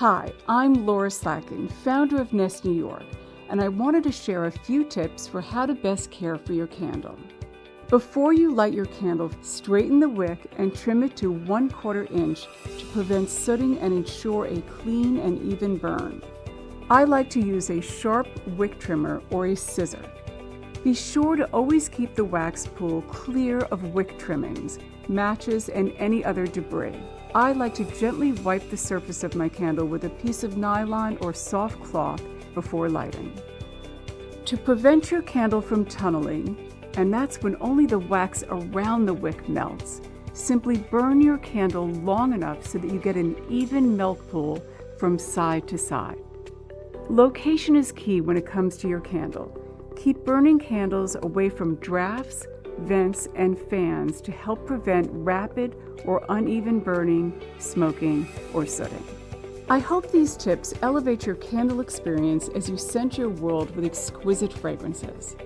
Hi, I'm Laura Slacking, founder of Nest New York, and I wanted to share a few tips for how to best care for your candle. Before you light your candle, straighten the wick and trim it to 1/4 inch to prevent sooting and ensure a clean and even burn. I like to use a sharp wick trimmer or a scissor. Be sure to always keep the wax pool clear of wick trimmings, matches, and any other debris. I like to gently wipe the surface of my candle with a piece of nylon or soft cloth before lighting. To prevent your candle from tunneling, and that's when only the wax around the wick melts, simply burn your candle long enough so that you get an even melt pool from side to side. Location is key when it comes to your candle. Keep burning candles away from drafts, vents, and fans to help prevent rapid or uneven burning, smoking, or sooting. I hope these tips elevate your candle experience as you scent your world with exquisite fragrances.